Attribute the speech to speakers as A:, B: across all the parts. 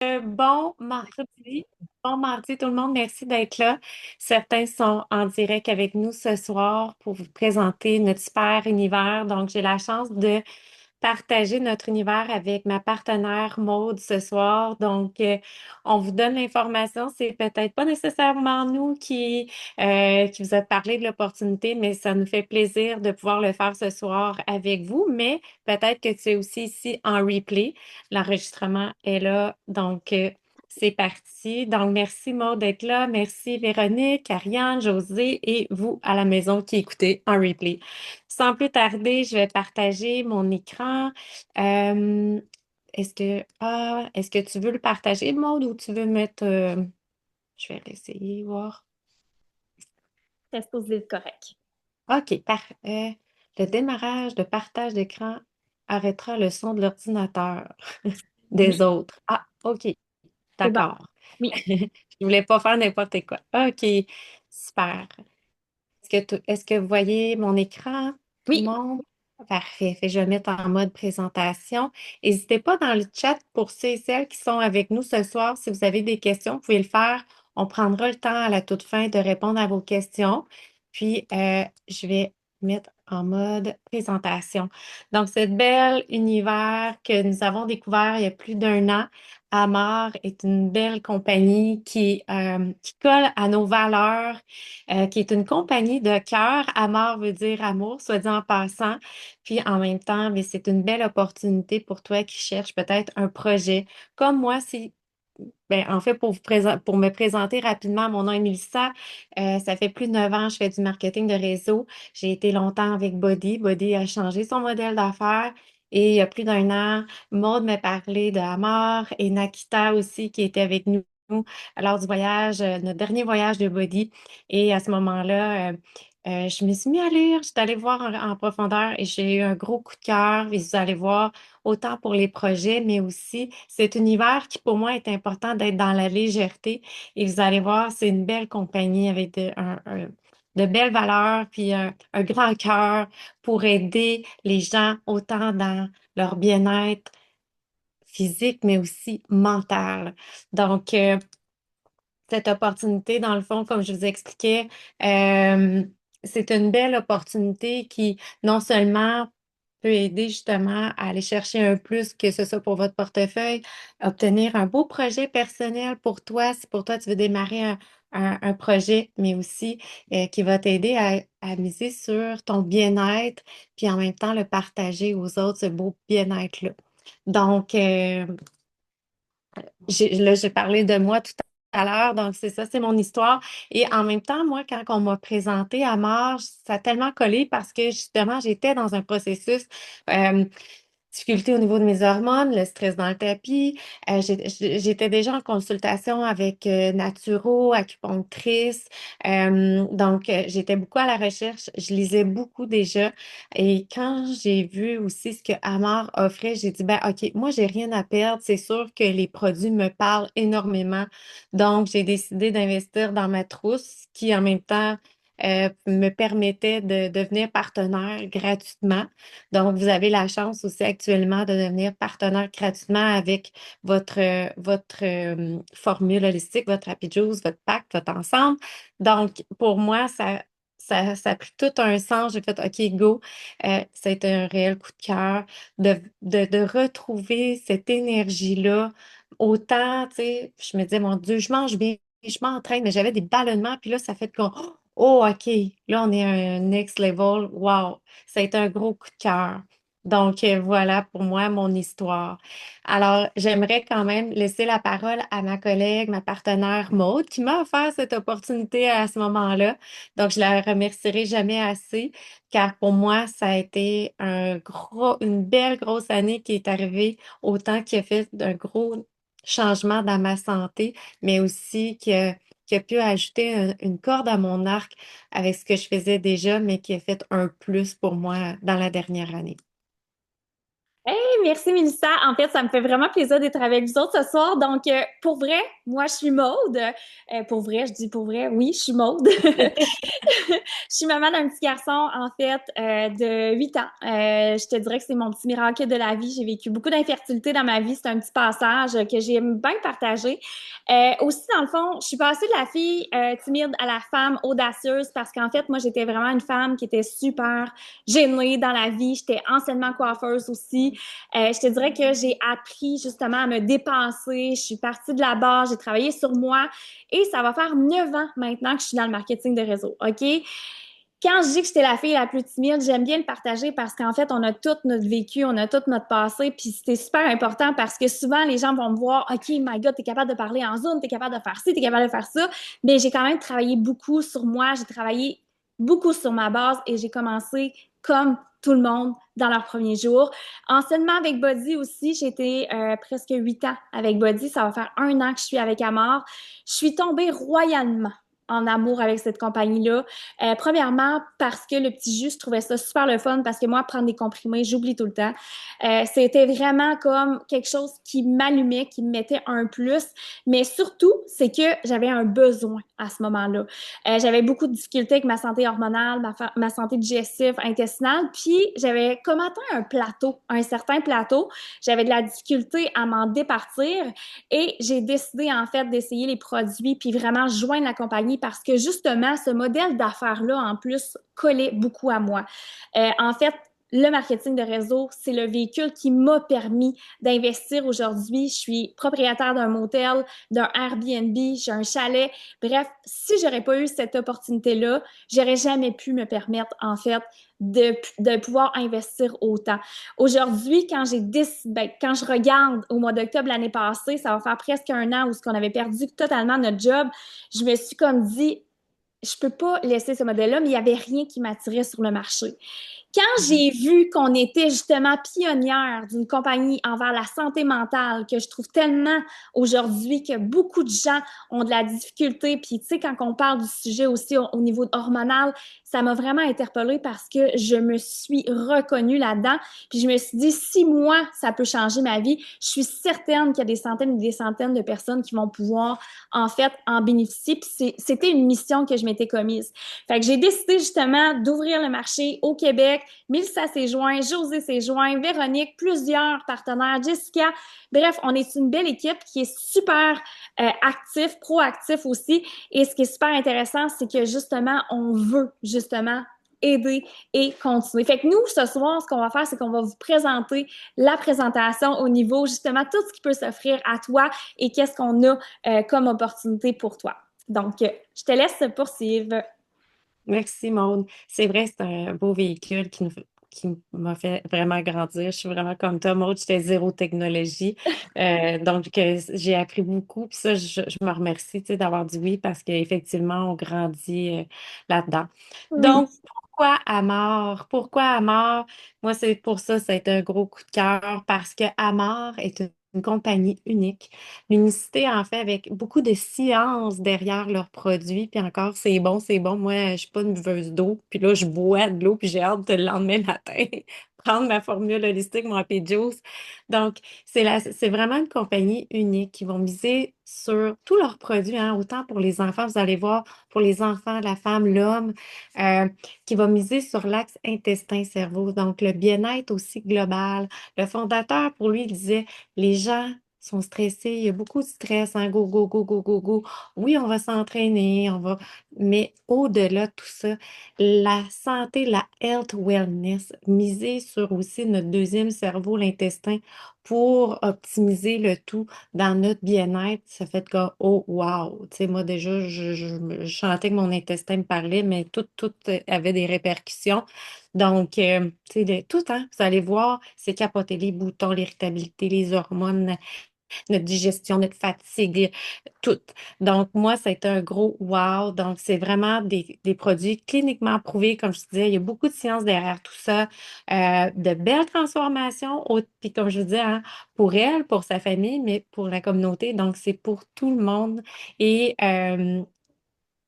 A: Bon mardi, bon mardi tout le monde, merci d'être là. Certains sont en direct avec nous ce soir pour vous présenter notre super univers. Donc, j'ai la chance de partager notre univers avec ma partenaire Maude ce soir. Donc, on vous donne l'information. C'est peut-être pas nécessairement nous qui vous a parlé de l'opportunité, mais ça nous fait plaisir de pouvoir le faire ce soir avec vous. Mais peut-être que tu es aussi ici en replay. L'enregistrement est là. Donc, c'est parti. Donc, merci Maude d'être là. Merci Véronique, Ariane, José et vous à la maison qui écoutez en replay. Sans plus tarder, je vais partager mon écran. Euh, est-ce que tu veux le partager, Maude, ou tu veux mettre... je vais essayer, voir.
B: C'est supposé être correct.
A: OK, parfait. Le démarrage de partage d'écran arrêtera le son de l'ordinateur des
B: Oui,
A: autres. Ah, OK,
B: c'est bon.
A: d'accord.
B: Oui,
A: Je voulais pas faire n'importe quoi. OK, super. Est-ce que vous voyez mon écran, tout le
B: oui,
A: monde? Parfait. Fait que je vais le mettre en mode présentation. N'hésitez pas dans le chat pour ceux et celles qui sont avec nous ce soir. Si vous avez des questions, vous pouvez le faire. On prendra le temps à la toute fin de répondre à vos questions. Puis, je vais mettre en mode présentation. Donc, ce bel univers que nous avons découvert il y a plus d'un an, Amar est une belle compagnie qui colle à nos valeurs, qui est une compagnie de cœur. Amar veut dire amour, soit dit en passant. Puis en même temps, mais c'est une belle opportunité pour toi qui cherches peut-être un projet. Comme moi, en fait, pour me présenter rapidement, mon nom est Mélissa. Ça fait plus de 9 ans que je fais du marketing de réseau. J'ai été longtemps avec Body. Body a changé son modèle d'affaires. Et il y a plus d'un an, Maude m'a parlé de Amar et Nakita aussi qui était avec nous lors du voyage, notre dernier voyage de Body. Et à ce moment-là, je me suis mis à lire, j'étais allée voir en profondeur et j'ai eu un gros coup de cœur. Et vous allez voir, autant pour les projets, mais aussi cet univers qui pour moi est important d'être dans la légèreté. Et vous allez voir, c'est une belle compagnie avec de belles valeurs, puis un grand cœur pour aider les gens autant dans leur bien-être physique, mais aussi mental. Donc, cette opportunité, dans le fond, comme je vous expliquais, euh, c'est une belle opportunité qui non seulement peut aider justement à aller chercher un plus, que ce soit pour votre portefeuille, obtenir un beau projet personnel pour toi, si pour toi tu veux démarrer un projet, mais aussi qui va t'aider à miser sur ton bien-être, puis en même temps le partager aux autres, ce beau bien-être-là. Donc, là, j'ai parlé de moi tout à l'heure, donc c'est ça, c'est mon histoire. Et en même temps, moi, quand on m'a présenté à Marge, ça a tellement collé parce que justement, j'étais dans un processus. euh, Difficulté au niveau de mes hormones, le stress dans le tapis. J'étais déjà en consultation avec naturo, acupunctrice. Donc, j'étais beaucoup à la recherche. Je lisais beaucoup déjà. Et quand j'ai vu aussi ce que Amar offrait, j'ai dit, ben, OK, moi, j'ai rien à perdre. C'est sûr que les produits me parlent énormément. Donc, j'ai décidé d'investir dans ma trousse qui, en même temps, me permettait de devenir partenaire gratuitement. Donc, vous avez la chance aussi actuellement de devenir partenaire gratuitement avec votre formule holistique, votre Happy Juice, votre pacte, votre ensemble. Donc, pour moi, ça a pris tout un sens. J'ai fait OK, go. Ça a été un réel coup de cœur de retrouver cette énergie-là. Autant, tu sais, je me disais, mon Dieu, je mange bien, je m'entraîne, mais j'avais des ballonnements. Puis là, ça fait comme, oh, OK, là, on est à un next level. Wow. Ça a été un gros coup de cœur. Donc, voilà pour moi mon histoire. Alors, j'aimerais quand même laisser la parole à ma collègue, ma partenaire Maude, qui m'a offert cette opportunité à ce moment-là. Donc, je la remercierai jamais assez, car pour moi, ça a été une belle grosse année qui est arrivée, autant qui a fait un gros changement dans ma santé, mais aussi qui a pu ajouter une corde à mon arc avec ce que je faisais déjà, mais qui a fait un plus pour moi dans la dernière année.
B: Hey, merci Mélissa. En fait, ça me fait vraiment plaisir d'être avec vous autres ce soir. Donc, pour vrai, moi, je suis Maude. Pour vrai, je dis pour vrai, oui, je suis Maude. Je suis maman d'un petit garçon, en fait, de 8 ans. Je te dirais que c'est mon petit miracle de la vie. J'ai vécu beaucoup d'infertilité dans ma vie. C'est un petit passage que j'ai bien partagé. Aussi, dans le fond, je suis passée de la fille timide à la femme audacieuse parce qu'en fait, moi, j'étais vraiment une femme qui était super gênée dans la vie. J'étais anciennement coiffeuse aussi. Je te dirais que j'ai appris justement à me dépasser. Je suis partie de la base, j'ai travaillé sur moi et ça va faire 9 ans maintenant que je suis dans le marketing de réseau. OK? Quand je dis que j'étais la fille la plus timide, j'aime bien le partager parce qu'en fait, on a tout notre vécu, on a tout notre passé, puis c'était super important parce que souvent, les gens vont me voir, OK, my God, t'es capable de parler en Zoom, t'es capable de faire ci, t'es capable de faire ça, mais j'ai quand même travaillé beaucoup sur moi, j'ai travaillé beaucoup sur ma base et j'ai commencé comme tout le monde dans leurs premiers jours. Anciennement avec Body aussi, j'ai été presque 8 ans avec Body, ça va faire 1 an que je suis avec Amor. Je suis tombée royalement en amour avec cette compagnie-là. Premièrement, parce que le petit jus, je trouvais ça super le fun parce que moi, prendre des comprimés, j'oublie tout le temps. C'était vraiment comme quelque chose qui m'allumait, qui me mettait un plus. Mais surtout, c'est que j'avais un besoin à ce moment-là. J'avais beaucoup de difficultés avec ma santé hormonale, ma santé digestive, intestinale. Puis, j'avais comme atteint un plateau, un certain plateau. J'avais de la difficulté à m'en départir et j'ai décidé en fait d'essayer les produits puis vraiment joindre la compagnie parce que justement, ce modèle d'affaires-là, en plus, collait beaucoup à moi. En fait, le marketing de réseau, c'est le véhicule qui m'a permis d'investir aujourd'hui. Je suis propriétaire d'un motel, d'un Airbnb, j'ai un chalet. Bref, si j'aurais pas eu cette opportunité-là, j'aurais jamais pu me permettre, en fait, de pouvoir investir autant. Aujourd'hui, quand je regarde au mois d'octobre l'année passée, ça va faire presque 1 an où ce qu'on avait perdu totalement notre job, je me suis comme dit, je peux pas laisser ce modèle-là, mais il y avait rien qui m'attirait sur le marché. Quand
A: Mhm.
B: j'ai vu qu'on était justement pionnière d'une compagnie envers la santé mentale, que je trouve tellement aujourd'hui que beaucoup de gens ont de la difficulté, puis tu sais, quand on parle du sujet aussi au niveau hormonal, ça m'a vraiment interpellée parce que je me suis reconnue là-dedans, puis je me suis dit, si moi, ça peut changer ma vie, je suis certaine qu'il y a des centaines et des centaines de personnes qui vont pouvoir, en fait, en bénéficier, puis c'était une mission que je m'étais commise. Fait que j'ai décidé justement d'ouvrir le marché au Québec. Mélissa s'est joint, José s'est joint, Véronique, plusieurs partenaires, Jessica. Bref, on est une belle équipe qui est super actif, proactif aussi. Et ce qui est super intéressant, c'est que justement, on veut justement aider et continuer. Fait que nous, ce soir, ce qu'on va faire, c'est qu'on va vous présenter la présentation au niveau justement tout ce qui peut s'offrir à toi et qu'est-ce qu'on a comme opportunité pour toi. Donc, je te laisse poursuivre.
A: Merci, Maude. C'est vrai, c'est un beau véhicule qui m'a fait vraiment grandir. Je suis vraiment comme toi, Maude. J'étais zéro technologie. Donc, j'ai appris beaucoup. Puis ça, je me remercie, tu sais, d'avoir dit oui parce qu'effectivement, on grandit là-dedans.
B: Oui.
A: Donc, pourquoi Amar? Pourquoi Amar? Moi, c'est pour ça, ça a été un gros coup de cœur parce que Amar est une compagnie unique. L'unicité, en fait, avec beaucoup de science derrière leurs produits. Puis encore, c'est bon, c'est bon. Moi, je suis pas une buveuse d'eau. Puis là, je bois de l'eau, puis j'ai hâte de le lendemain matin prendre ma formule holistique, mon Happy Juice. Donc, c'est vraiment une compagnie unique qui vont miser sur tous leurs produits, hein, autant pour les enfants, vous allez voir, pour les enfants, la femme, l'homme, euh, qui va miser sur l'axe intestin-cerveau. Donc, le bien-être aussi global. Le fondateur, pour lui, il disait, les gens sont stressés, il y a beaucoup de stress, hein, go, go, go, go, go, go. Oui, on va s'entraîner, mais au-delà de tout ça, la santé, la health wellness, miser sur aussi notre deuxième cerveau, l'intestin, pour optimiser le tout dans notre bien-être, ça fait que, oh, wow, tu sais, moi déjà, je chantais que mon intestin me parlait, mais tout avait des répercussions. Donc, tu sais, tout, hein, vous allez voir, c'est capoter les boutons, l'irritabilité, les hormones, notre digestion, notre fatigue, tout. Donc, moi, ça a été un gros wow. Donc, c'est vraiment des produits cliniquement prouvés. Comme je te disais, il y a beaucoup de science derrière tout ça, de belles transformations. Puis, comme je vous disais, hein, pour elle, pour sa famille, mais pour la communauté. Donc, c'est pour tout le monde. Et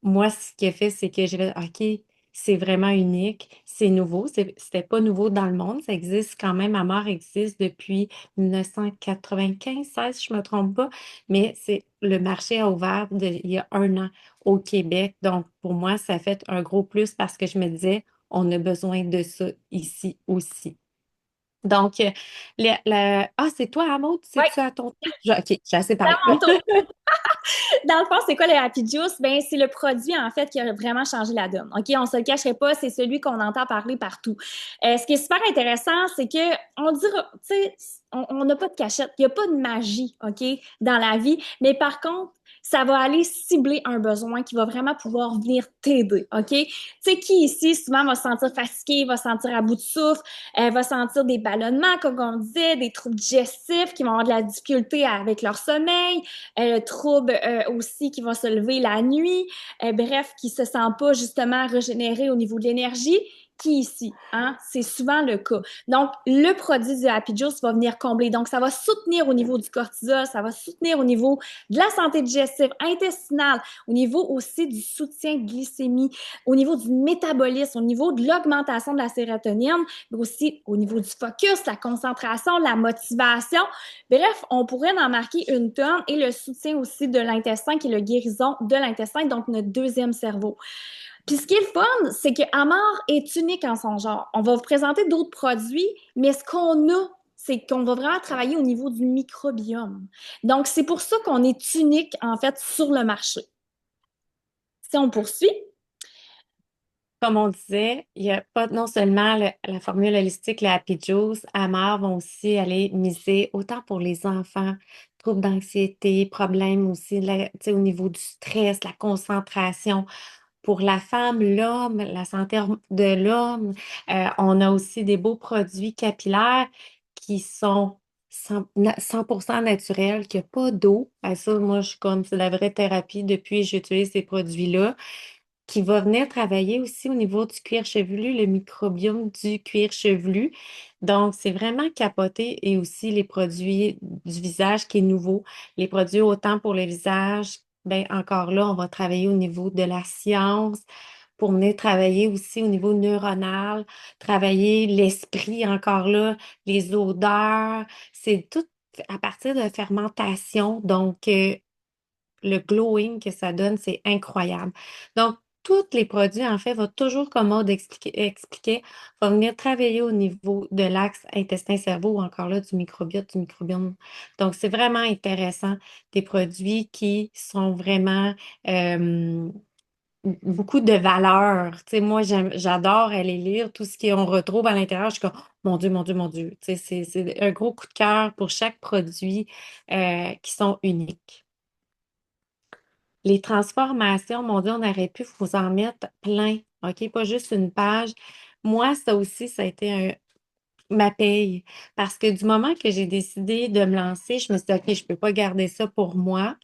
A: moi, ce qui a fait, c'est que j'ai fait, OK. C'est vraiment unique, c'est nouveau, c'était pas nouveau dans le monde, ça existe quand même, Amar existe depuis 1995, 16, si je me trompe pas, mais c'est le marché a ouvert il y a 1 an au Québec, donc pour moi, ça fait un gros plus parce que je me disais, on a besoin de ça ici aussi. Donc, c'est toi, Maud,
B: Oui,
A: c'est-tu à ton tour? OK, j'ai assez
B: c'est à
A: parlé.
B: mon tour. Dans le fond, c'est quoi le Happy Juice? Ben, c'est le produit, en fait, qui a vraiment changé la donne. OK? On se le cacherait pas, c'est celui qu'on entend parler partout. Ce qui est super intéressant, c'est que on dira, tu sais, on n'a pas de cachette. Il n'y a pas de magie, OK, dans la vie. Mais par contre, ça va aller cibler un besoin qui va vraiment pouvoir venir t'aider, OK? Tu sais, qui ici, souvent, va se sentir fatigué, va se sentir à bout de souffle, va sentir des ballonnements, comme on disait, des troubles digestifs, qui vont avoir de la difficulté avec leur sommeil, troubles aussi qui vont se lever la nuit, bref, qui se sent pas justement régénéré au niveau de l'énergie, qui ici, hein, c'est souvent le cas. Donc, le produit du Happy Juice va venir combler. Donc, ça va soutenir au niveau du cortisol, ça va soutenir au niveau de la santé digestive, intestinale, au niveau aussi du soutien de glycémie, au niveau du métabolisme, au niveau de l'augmentation de la sérotonine, mais aussi au niveau du focus, la concentration, la motivation. Bref, on pourrait en marquer une tonne et le soutien aussi de l'intestin, qui est le guérison de l'intestin, donc notre deuxième cerveau. Puis ce qui est le fun, c'est que Amar est unique en son genre. On va vous présenter d'autres produits, mais ce qu'on a, c'est qu'on va vraiment travailler au niveau du microbiome. Donc, c'est pour ça qu'on est unique, en fait, sur le marché. Si on poursuit,
A: Comme on disait, il n'y a pas non seulement la formule holistique, le Happy Juice, Amar vont aussi aller miser autant pour les enfants, troubles d'anxiété, problèmes aussi tu sais, au niveau du stress, la concentration. Pour la femme, l'homme, la santé de l'homme, on a aussi des beaux produits capillaires qui sont 100% naturels, qu'il n'y a pas d'eau. Ça, moi, je suis comme, c'est la vraie thérapie depuis que j'utilise ces produits-là qui va venir travailler aussi au niveau du cuir chevelu, le microbiome du cuir chevelu. Donc, c'est vraiment capoté et aussi les produits du visage qui est nouveau. Les produits autant pour le visage, ben encore là, on va travailler au niveau de la science pour venir travailler aussi au niveau neuronal, travailler l'esprit encore là, les odeurs. C'est tout à partir de fermentation. Donc, le glowing que ça donne, c'est incroyable. Donc, tous les produits, en fait, vont toujours, comme Maud expliquait, vont venir travailler au niveau de l'axe intestin-cerveau ou encore là du microbiote, du microbiome. Donc, c'est vraiment intéressant. Des produits qui sont vraiment beaucoup de valeur. Tu sais, moi, j'adore aller lire tout ce qu'on retrouve à l'intérieur. Je suis comme, mon Dieu, mon Dieu, mon Dieu. Tu sais, c'est un gros coup de cœur pour chaque produit qui sont uniques. Les transformations, mon Dieu, on aurait pu vous en mettre plein, OK? Pas juste une page. Moi, ça aussi, ça a été ma paye. Parce que du moment que j'ai décidé de me lancer, je me suis dit, OK, je ne peux pas garder ça pour moi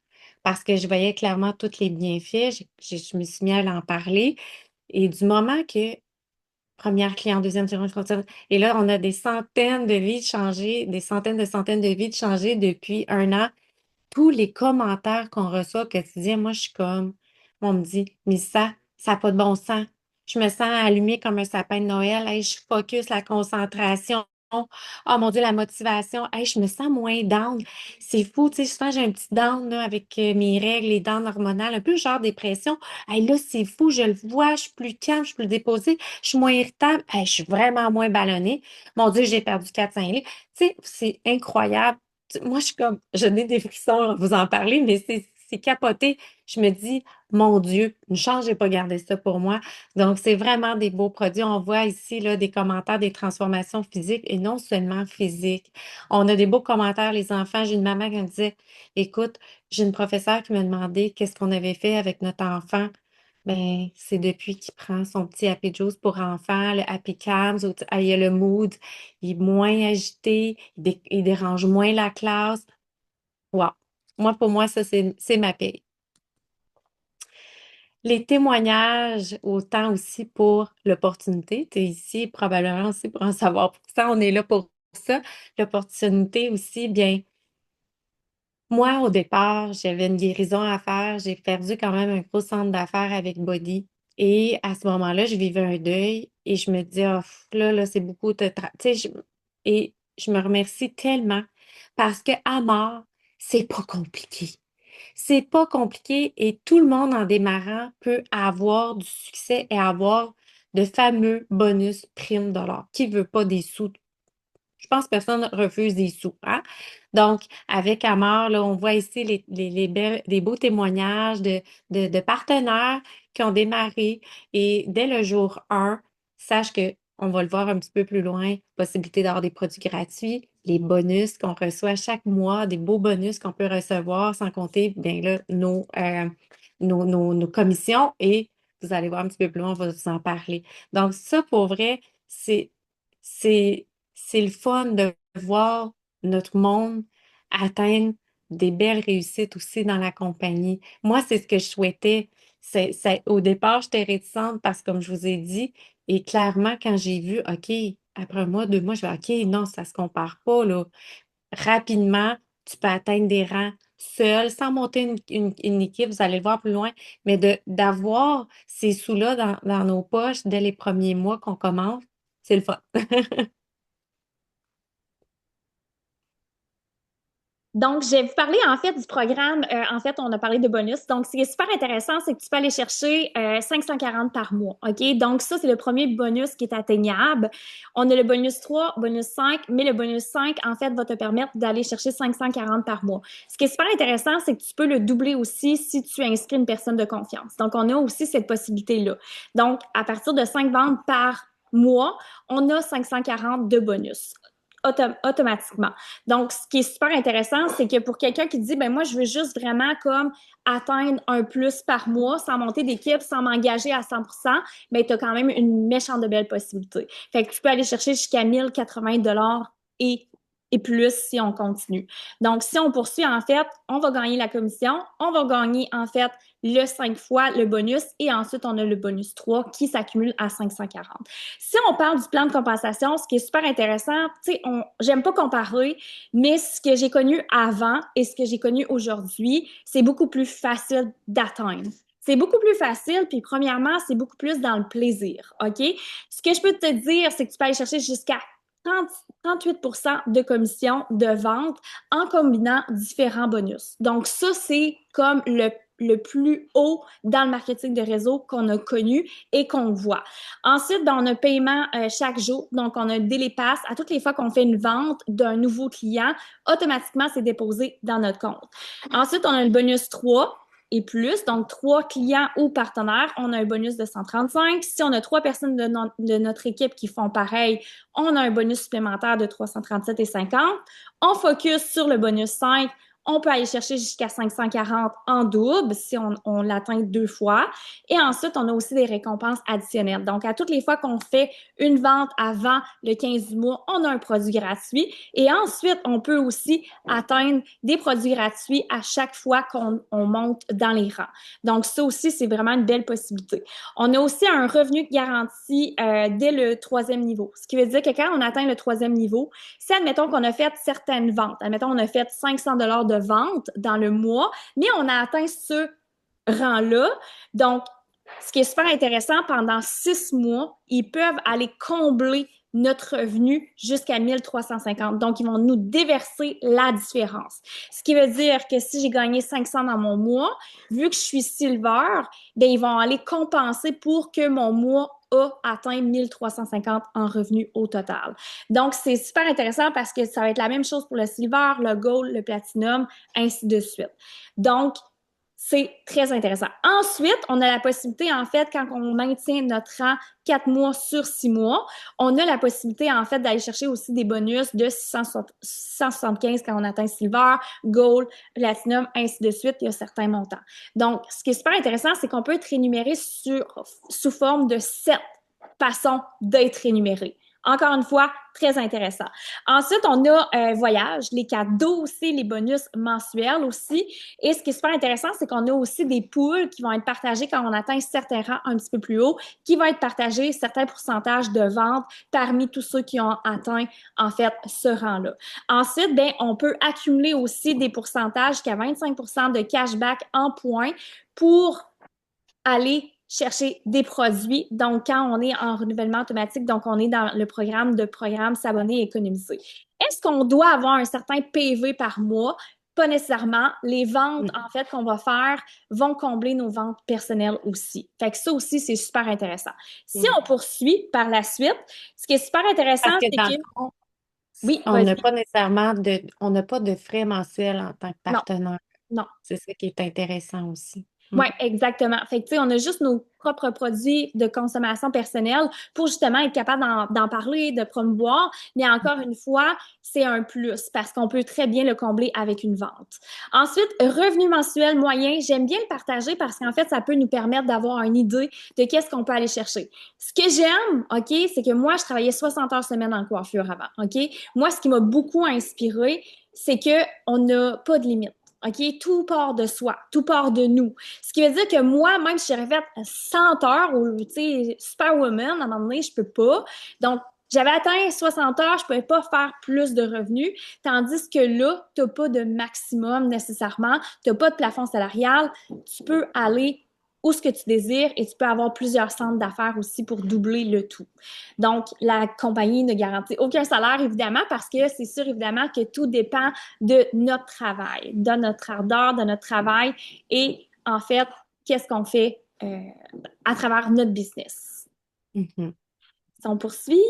A: parce que je voyais clairement tous les bienfaits. Je me suis mis à en parler. Et du moment que première client, deuxième, troisième, et là, on a des centaines de vies changées, des centaines de vies changées depuis 1 an tous les commentaires qu'on reçoit au quotidien, moi, je suis comme, on me dit, mais ça n'a pas de bon sens. Je me sens allumée comme un sapin de Noël. Hey, je focus la concentration. Oh mon Dieu, la motivation. Hey, je me sens moins down. C'est fou, tu sais, souvent j'ai un petit down là, avec mes règles, les downs hormonales, un peu genre dépression. Hey, là, c'est fou, je le vois, je suis plus calme, je suis plus déposée, je suis moins irritable. Hey, je suis vraiment moins ballonnée. Mon Dieu, j'ai perdu 4-5 livres. Tu sais, c'est incroyable. Moi, je suis comme, je n'ai des frissons à vous en parler, mais c'est capoté. Je me dis, mon Dieu, une chance, j'ai pas gardé ça pour moi. Donc, c'est vraiment des beaux produits. On voit ici là, des commentaires, des transformations physiques et non seulement physiques. On a des beaux commentaires, les enfants. J'ai une maman qui me disait, écoute, j'ai une professeure qui m'a demandé qu'est-ce qu'on avait fait avec notre enfant. Ben, c'est depuis qu'il prend son petit Happy Juice pour enfants, le Happy Calms, il y a le mood, il est moins agité, il dérange moins la classe. Wow. Moi, pour moi, ça, c'est ma paye. Les témoignages, autant aussi pour l'opportunité. Tu es ici probablement aussi pour en savoir plus. Ça, on est là pour ça. L'opportunité aussi, bien, moi, au départ, j'avais une guérison à faire. J'ai perdu quand même un gros centre d'affaires avec Body. Et à ce moment-là, je vivais un deuil et je me disais, oh, là, c'est beaucoup de tu sais, et je me remercie tellement parce que à mort, c'est pas compliqué. C'est pas compliqué et tout le monde en démarrant peut avoir du succès et avoir de fameux bonus primes dollars. Qui veut pas des sous? Je pense que personne ne refuse des sous, hein? Donc, avec Amar, là, on voit ici les beaux témoignages de partenaires qui ont démarré et dès le jour 1, sache que on va le voir un petit peu plus loin, possibilité d'avoir des produits gratuits, les bonus qu'on reçoit chaque mois, des beaux bonus qu'on peut recevoir, sans compter, bien là, nos commissions et vous allez voir un petit peu plus loin, on va vous en parler. Donc, ça, pour vrai, c'est c'est le fun de voir notre monde atteindre des belles réussites aussi dans la compagnie. Moi, c'est ce que je souhaitais. Au départ, j'étais réticente parce que, comme je vous ai dit, et clairement, quand j'ai vu, OK, après un mois, 2 mois, je vais, OK, non, ça se compare pas, là. Rapidement, tu peux atteindre des rangs seul, sans monter une équipe, vous allez le voir plus loin, mais d'avoir ces sous-là dans nos poches dès les premiers mois qu'on commence, c'est le fun.
B: Donc, je vais vous parler en fait du programme. En fait, on a parlé de bonus. Donc, ce qui est super intéressant, c'est que tu peux aller chercher 540 par mois. OK? Donc, ça, c'est le premier bonus qui est atteignable. On a le bonus 3, bonus 5, mais le bonus 5, en fait, va te permettre d'aller chercher 540 par mois. Ce qui est super intéressant, c'est que tu peux le doubler aussi si tu inscris une personne de confiance. Donc, on a aussi cette possibilité-là. Donc, à partir de 5 ventes par mois, on a 540 de bonus automatiquement. Donc, ce qui est super intéressant, c'est que pour quelqu'un qui dit, ben moi, je veux juste vraiment comme atteindre un plus par mois sans monter d'équipe, sans m'engager à 100%, ben tu as quand même une méchante de belle possibilité. Fait que tu peux aller chercher jusqu'à 1080 dollars et plus si on continue. Donc, si on poursuit, en fait, on va gagner la commission, on va gagner, en fait, le 5 fois le bonus et ensuite, on a le bonus 3 qui s'accumule à 540. Si on parle du plan de compensation, ce qui est super intéressant, tu sais, j'aime pas comparer, mais ce que j'ai connu avant et ce que j'ai connu aujourd'hui, c'est beaucoup plus facile d'atteindre. C'est beaucoup plus facile, puis premièrement, c'est beaucoup plus dans le plaisir, OK? Ce que je peux te dire, c'est que tu peux aller chercher jusqu'à 38 de commission de vente en combinant différents bonus. Donc, ça, c'est comme le plus haut dans le marketing de réseau qu'on a connu et qu'on voit. Ensuite, ben, on a paiement chaque jour. Donc, on a un daily pass. À toutes les fois qu'on fait une vente d'un nouveau client, automatiquement, c'est déposé dans notre compte. Ensuite, on a le bonus 3 et plus, donc 3 clients ou partenaires, on a un bonus de 135. Si on a 3 personnes de notre équipe qui font pareil, on a un bonus supplémentaire de 337,50. On focus sur le bonus 5. On peut aller chercher jusqu'à 540 en double si on l'atteint 2 fois. Et ensuite, on a aussi des récompenses additionnelles. Donc, à toutes les fois qu'on fait une vente avant le 15 du mois, on a un produit gratuit. Et ensuite, on peut aussi atteindre des produits gratuits à chaque fois qu'on monte dans les rangs. Donc, ça aussi, c'est vraiment une belle possibilité. On a aussi un revenu garanti dès le 3e niveau. Ce qui veut dire que quand on atteint le 3e niveau, si admettons qu'on a fait certaines ventes, admettons on a fait 500 de vente dans le mois, mais on a atteint ce rang-là. Donc, ce qui est super intéressant, pendant 6 mois, ils peuvent aller combler notre revenu jusqu'à 1350. Donc, ils vont nous déverser la différence. Ce qui veut dire que si j'ai gagné 500 dans mon mois, vu que je suis silver, bien, ils vont aller compenser pour que mon mois a atteint 1350 en revenu au total. Donc, c'est super intéressant parce que ça va être la même chose pour le silver, le gold, le platinum, ainsi de suite. Donc, c'est très intéressant. Ensuite, on a la possibilité, en fait, quand on maintient notre rang 4 mois sur 6 mois, on a la possibilité, en fait, d'aller chercher aussi des bonus de 675 quand on atteint silver, gold, platinum, ainsi de suite. Il y a certains montants. Donc, ce qui est super intéressant, c'est qu'on peut être rémunéré sous forme de 7 façons d'être rémunéré. Encore une fois, très intéressant. Ensuite, on a voyage, les cadeaux aussi, les bonus mensuels aussi. Et ce qui est super intéressant, c'est qu'on a aussi des poules qui vont être partagées quand on atteint certains rangs un petit peu plus haut, qui vont être partagés certains pourcentages de ventes parmi tous ceux qui ont atteint, en fait, ce rang-là. Ensuite, ben, on peut accumuler aussi des pourcentages jusqu'à 25 de cashback en points pour aller chercher des produits. Donc, quand on est en renouvellement automatique, donc on est dans le programme s'abonner et économiser. Est-ce qu'on doit avoir un certain PV par mois? Pas nécessairement. Les ventes,
A: Mm.
B: en fait, qu'on va faire vont combler nos ventes personnelles aussi. Fait que ça aussi, c'est super intéressant. Si
A: Mm.
B: on poursuit par la suite, ce qui est super intéressant,
A: Parce que
B: c'est
A: dans
B: que,
A: le fond,
B: oui,
A: on n'a
B: vas-y.
A: pas nécessairement on n'a pas de frais mensuels en tant que
B: Non,
A: partenaire.
B: non.
A: C'est ça qui est intéressant aussi. Mm.
B: Oui, exactement. Fait que, tu sais, on a juste nos propres produits de consommation personnelle pour justement être capable d'en parler, de promouvoir. Mais encore une fois, c'est un plus parce qu'on peut très bien le combler avec une vente. Ensuite, revenu mensuel moyen, j'aime bien le partager parce qu'en fait, ça peut nous permettre d'avoir une idée de qu'est-ce qu'on peut aller chercher. Ce que j'aime, OK, c'est que moi, je travaillais 60 heures semaine en coiffure avant, OK? Moi, ce qui m'a beaucoup inspiré, c'est que on n'a pas de limite. OK? Tout part de soi, tout part de nous. Ce qui veut dire que moi, même si j'aurais fait 100 heures ou, tu sais, Superwoman, à un moment donné, je peux pas. Donc, j'avais atteint 60 heures, je pouvais pas faire plus de revenus. Tandis que là, tu n'as pas de maximum nécessairement, tu n'as pas de plafond salarial. Tu peux aller où ce que tu désires et tu peux avoir plusieurs centres d'affaires aussi pour doubler le tout. Donc, la compagnie ne garantit aucun salaire, évidemment, parce que c'est sûr, évidemment, que tout dépend de notre travail, de notre ardeur, de notre travail et en fait, qu'est-ce qu'on fait à travers notre business.
A: Mhm.
B: Si on poursuit,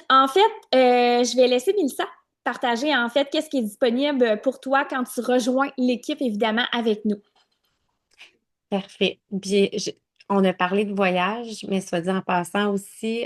B: en fait, je vais laisser Mélissa partager en fait qu'est-ce qui est disponible pour toi quand tu rejoins l'équipe, évidemment, avec nous.
A: Parfait. Puis, on a parlé de voyage, mais soit dit en passant aussi,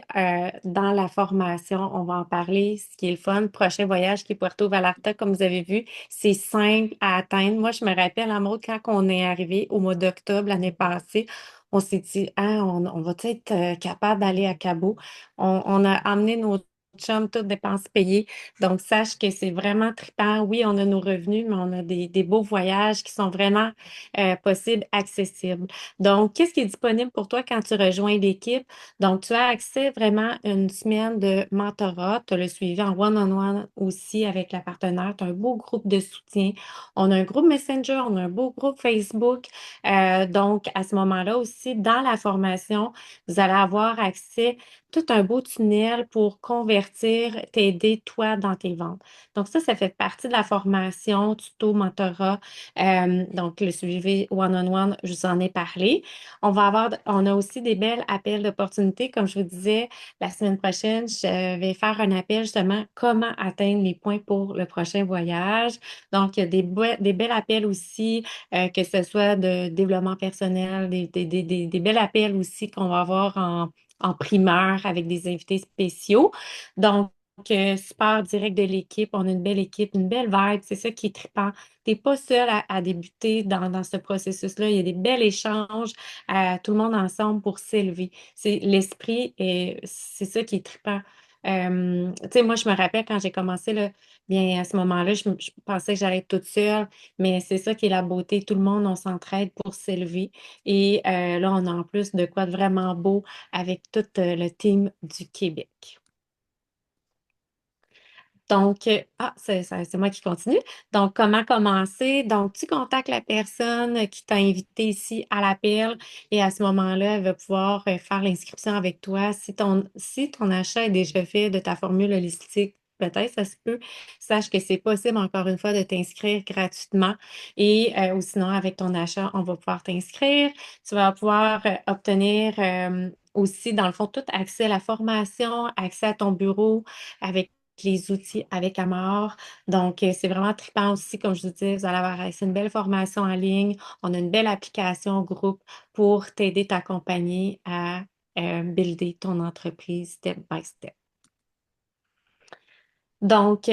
A: dans la formation, on va en parler, ce qui est le fun. Prochain voyage qui est Puerto Vallarta, comme vous avez vu, c'est simple à atteindre. Moi, je me rappelle, en mode, quand on est arrivé au mois d'octobre l'année passée, on s'est dit, ah, on va être capable d'aller à Cabo. On a amené nos chums, toutes dépenses payées. Donc, sache que c'est vraiment trippant. Oui, on a nos revenus, mais on a des beaux voyages qui sont vraiment possible, accessible. Donc, qu'est-ce qui est disponible pour toi quand tu rejoins l'équipe? Donc, tu as accès vraiment à une semaine de mentorat. Tu as le suivi en one-on-one aussi avec la partenaire. Tu as un beau groupe de soutien. On a un groupe Messenger, on a un beau groupe Facebook. Donc, à ce moment-là aussi, dans la formation, vous allez avoir accès tout un beau tunnel pour convertir, t'aider toi dans tes ventes. Donc, ça fait partie de la formation, tuto, mentorat. Donc, le suivi one-on-one, je vous en ai parlé. On a aussi des belles appels d'opportunités. Comme je vous disais, la semaine prochaine, je vais faire un appel justement comment atteindre les points pour le prochain voyage. Donc, il y a des belles appels aussi, que ce soit de développement personnel, des belles appels aussi qu'on va avoir en primeur avec des invités spéciaux. Donc, support direct de l'équipe, on a une belle équipe, une belle vibe, c'est ça qui est trippant. T'es pas seul à débuter dans ce processus-là. Il y a des bels échanges, tout le monde ensemble pour s'élever. C'est l'esprit et c'est ça qui est trippant. Tu sais, moi, je me rappelle quand j'ai commencé, là, bien, à ce moment-là, je pensais que j'allais être toute seule, mais c'est ça qui est la beauté. Tout le monde, on s'entraide pour s'élever. Et là, on a en plus de quoi de vraiment beau avec tout le team du Québec. Donc, c'est moi qui continue. Donc, comment commencer? Donc, tu contactes la personne qui t'a invité ici à l'appel et à ce moment-là, elle va pouvoir faire l'inscription avec toi. Si ton achat est déjà fait de ta formule holistique, peut-être, ça se peut. Sache que c'est possible, encore une fois, de t'inscrire gratuitement et ou sinon, avec ton achat, on va pouvoir t'inscrire. Tu vas pouvoir obtenir aussi, dans le fond, tout accès à la formation, accès à ton bureau avec les outils avec Amor. Donc, c'est vraiment trippant aussi, comme je vous dis, vous allez avoir accès à une belle formation en ligne. On a une belle application groupe pour t'aider, t'accompagner à builder ton entreprise step by step. Donc,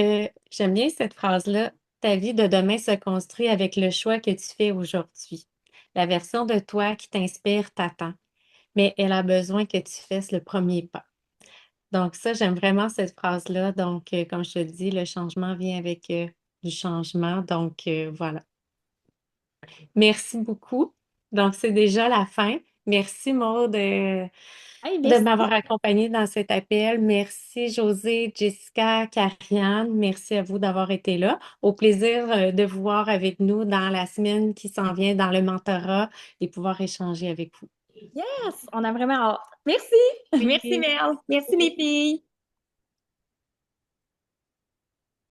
A: j'aime bien cette phrase-là. Ta vie de demain se construit avec le choix que tu fais aujourd'hui. La version de toi qui t'inspire t'attend, mais elle a besoin que tu fasses le premier pas. Donc ça, j'aime vraiment cette phrase-là. Donc, comme je te dis, le changement vient avec du changement. Donc, voilà. Merci beaucoup. Donc, c'est déjà la fin. Merci, Maud,
B: Hey,
A: de
B: merci.
A: m'avoir accompagnée dans cet appel. Merci, José, Jessica, Kariane. Merci à vous d'avoir été là. Au plaisir de vous voir avec nous dans la semaine qui s'en vient dans le mentorat et pouvoir échanger avec vous.
B: Yes! On a vraiment hâte. Merci! Merci,
A: Oui.
B: Mel. Merci, les filles.